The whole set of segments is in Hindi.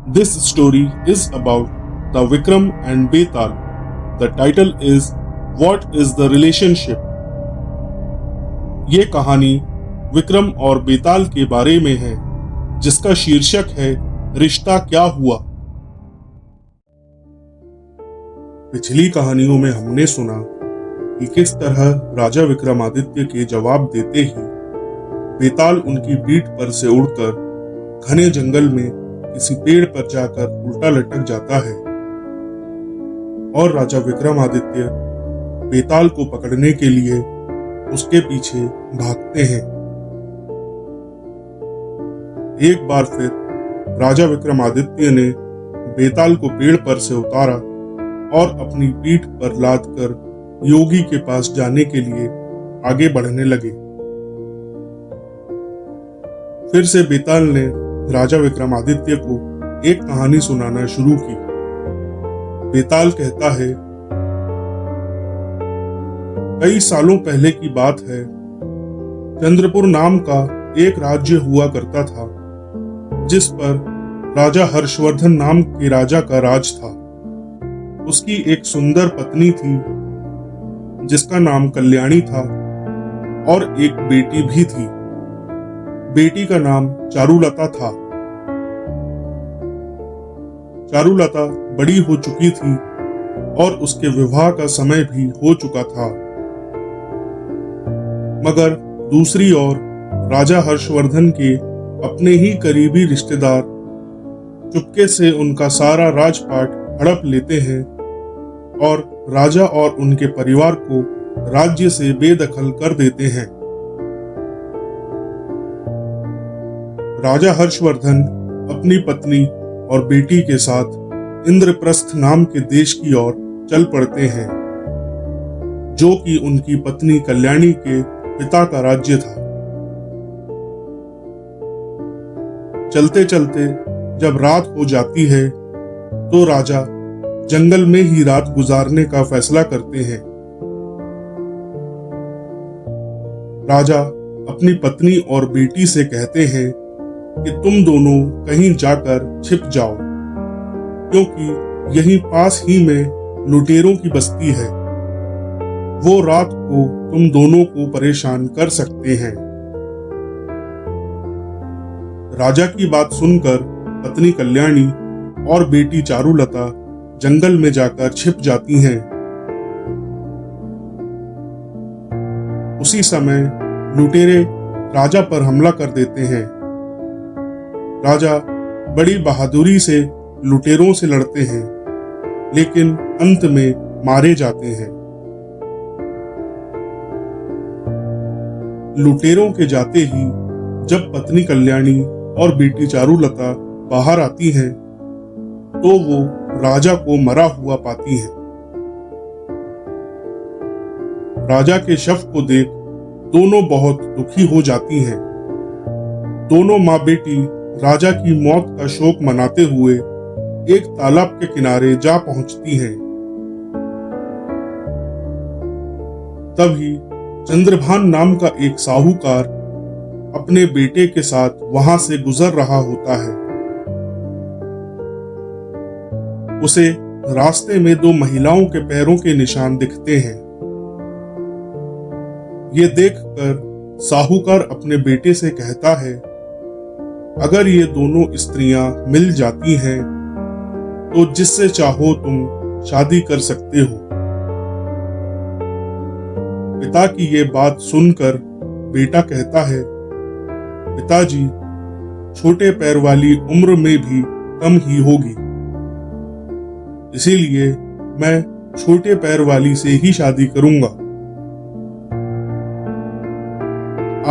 This story is about the Vikram and Betal. The title is What is the Relationship? ये कहानी विक्रम और बेताल के बारे में है, जिसका शीर्षक है रिश्ता क्या हुआ। पिछली कहानियों में हमने सुना कि किस तरह राजा विक्रमादित्य के जवाब देते ही बेताल उनकी पीठ पर से उड़कर घने जंगल में किसी पेड़ पर जाकर उल्टा लटक जाता है और राजा विक्रमादित्य बेताल को पकड़ने के लिए उसके पीछे भागते हैं। एक बार फिर राजा विक्रमादित्य ने बेताल को पेड़ पर से उतारा और अपनी पीठ पर लादकर योगी के पास जाने के लिए आगे बढ़ने लगे। फिर से बेताल ने राजा विक्रमादित्य को एक कहानी सुनाना शुरू की। बेताल कहता है, कई सालों पहले की बात है। चंद्रपुर नाम का एक राज्य हुआ करता था, जिस पर राजा हर्षवर्धन नाम के राजा का राज था। उसकी एक सुंदर पत्नी थी, जिसका नाम कल्याणी था, और एक बेटी भी थी। बेटी का नाम चारुलता था। चारुलता बड़ी हो चुकी थी और उसके विवाह का समय भी हो चुका था। मगर दूसरी ओर राजा हर्षवर्धन के अपने ही करीबी रिश्तेदार चुपके से उनका सारा राजपाट हड़प लेते हैं और राजा और उनके परिवार को राज्य से बेदखल कर देते हैं। राजा हर्षवर्धन अपनी पत्नी और बेटी के साथ इंद्रप्रस्थ नाम के देश की ओर चल पड़ते हैं, जो कि उनकी पत्नी कल्याणी के पिता का राज्य था। चलते चलते जब रात हो जाती है, तो राजा जंगल में ही रात गुजारने का फैसला करते हैं। राजा अपनी पत्नी और बेटी से कहते हैं कि तुम दोनों कहीं जाकर छिप जाओ, क्योंकि यहीं पास ही में लुटेरों की बस्ती है। वो रात को तुम दोनों को परेशान कर सकते हैं। राजा की बात सुनकर पत्नी कल्याणी और बेटी चारुलता जंगल में जाकर छिप जाती हैं। उसी समय लुटेरे राजा पर हमला कर देते हैं। राजा बड़ी बहादुरी से लुटेरों से लड़ते हैं, लेकिन अंत में मारे जाते हैं। लुटेरों के जाते ही जब पत्नी कल्याणी और बेटी चारुलता बाहर आती हैं, तो वो राजा को मरा हुआ पाती हैं। राजा के शव को देख दोनों बहुत दुखी हो जाती हैं। दोनों माँ बेटी राजा की मौत का शोक मनाते हुए एक तालाब के किनारे जा पहुंचती हैं। तभी चंद्रभान नाम का एक साहूकार अपने बेटे के साथ वहां से गुजर रहा होता है। उसे रास्ते में दो महिलाओं के पैरों के निशान दिखते हैं। ये देखकर साहूकार अपने बेटे से कहता है, अगर ये दोनों स्त्रियां मिल जाती हैं, तो जिससे चाहो तुम शादी कर सकते हो। पिता की ये बात सुनकर बेटा कहता है, पिताजी, छोटे पैर वाली उम्र में भी कम ही होगी, इसीलिए मैं छोटे पैर वाली से ही शादी करूंगा।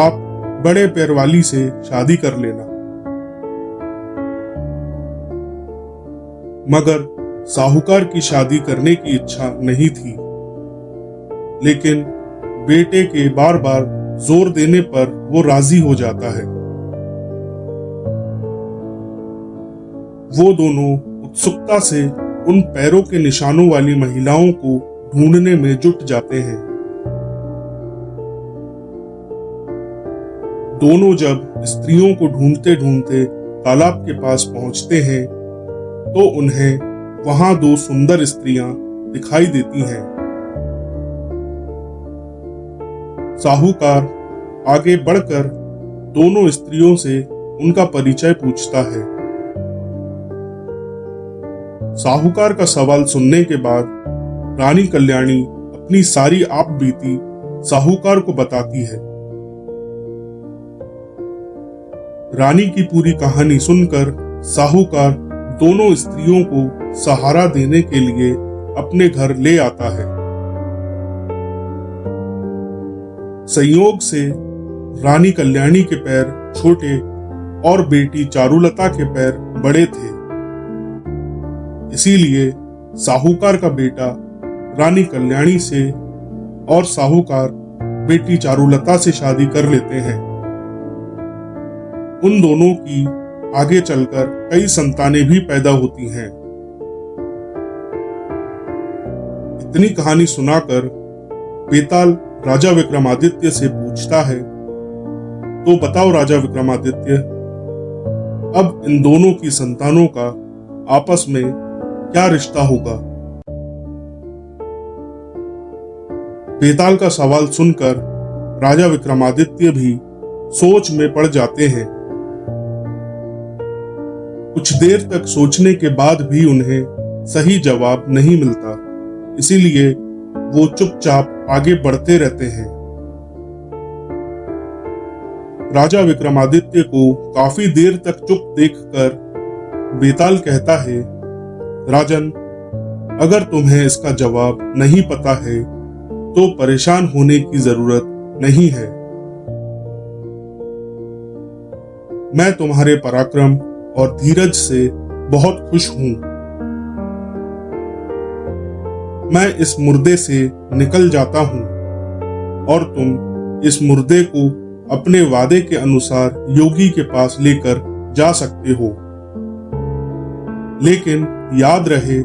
आप बड़े पैर वाली से शादी कर लेना। मगर साहूकार की शादी करने की इच्छा नहीं थी, लेकिन बेटे के बार बार जोर देने पर वो राजी हो जाता है। वो दोनों उत्सुकता से उन पैरों के निशानों वाली महिलाओं को ढूंढने में जुट जाते हैं। दोनों जब स्त्रियों को ढूंढते ढूंढते तालाब के पास पहुंचते हैं, तो उन्हें वहां दो सुंदर स्त्रियां दिखाई देती हैं। साहूकार आगे बढ़कर दोनों स्त्रियों से उनका परिचय पूछता है। साहूकार का सवाल सुनने के बाद रानी कल्याणी अपनी सारी आप बीती साहूकार को बताती है। रानी की पूरी कहानी सुनकर साहूकार दोनों स्त्रियों को सहारा देने के लिए अपने घर ले आता है। संयोग से रानी कल्याणी के पैर छोटे और बेटी चारुलता के पैर बड़े थे, इसीलिए साहूकार का बेटा रानी कल्याणी से और साहूकार बेटी चारुलता से शादी कर लेते हैं। उन दोनों की आगे चलकर कई संतानें भी पैदा होती हैं। इतनी कहानी सुनाकर बेताल राजा विक्रमादित्य से पूछता है, तो बताओ राजा विक्रमादित्य, अब इन दोनों की संतानों का आपस में क्या रिश्ता होगा? बेताल का सवाल सुनकर राजा विक्रमादित्य भी सोच में पड़ जाते हैं। कुछ देर तक सोचने के बाद भी उन्हें सही जवाब नहीं मिलता, इसीलिए वो चुपचाप आगे बढ़ते रहते हैं। राजा विक्रमादित्य को काफी देर तक चुप देखकर बेताल कहता है, राजन, अगर तुम्हें इसका जवाब नहीं पता है तो परेशान होने की जरूरत नहीं है। मैं तुम्हारे पराक्रम और धीरज से बहुत खुश हूं। मैं इस मुर्दे से निकल जाता हूं और तुम इस मुर्दे को अपने वादे के अनुसार योगी के पास लेकर जा सकते हो। लेकिन याद रहे,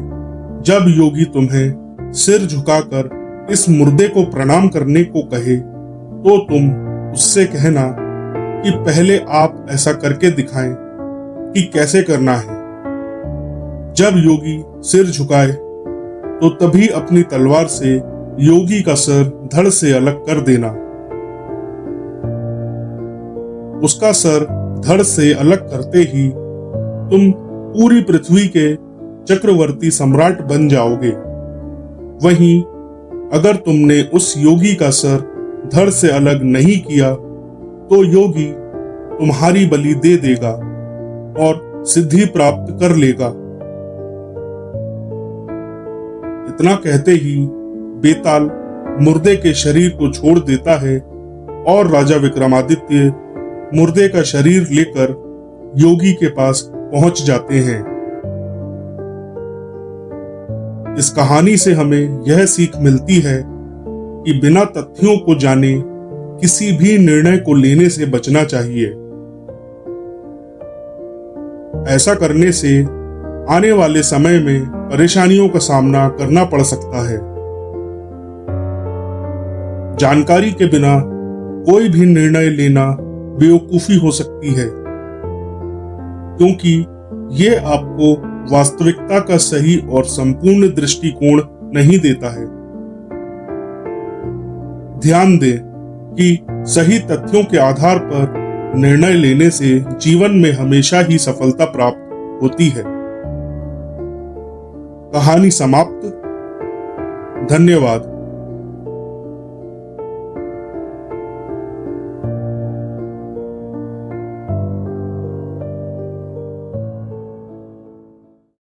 जब योगी तुम्हें सिर झुकाकर इस मुर्दे को प्रणाम करने को कहे तो तुम उससे कहना कि पहले आप ऐसा करके दिखाएं कि कैसे करना है। जब योगी सिर झुकाए तो तभी अपनी तलवार से योगी का सर धड़ से अलग कर देना। उसका सर धड़ से अलग करते ही तुम पूरी पृथ्वी के चक्रवर्ती सम्राट बन जाओगे। वहीं अगर तुमने उस योगी का सर धड़ से अलग नहीं किया तो योगी तुम्हारी बलि दे देगा और सिद्धि प्राप्त कर लेगा। इतना कहते ही बेताल मुर्दे के शरीर को छोड़ देता है और राजा विक्रमादित्य मुर्दे का शरीर लेकर योगी के पास पहुंच जाते हैं। इस कहानी से हमें यह सीख मिलती है कि बिना तथ्यों को जाने किसी भी निर्णय को लेने से बचना चाहिए। ऐसा करने से आने वाले समय में परेशानियों का सामना करना पड़ सकता है। जानकारी के बिना कोई भी निर्णय लेना बेवकूफी हो सकती है, क्योंकि ये आपको वास्तविकता का सही और संपूर्ण दृष्टिकोण नहीं देता है। ध्यान दें कि सही तथ्यों के आधार पर निर्णय लेने से जीवन में हमेशा ही सफलता प्राप्त होती है। कहानी समाप्त। धन्यवाद।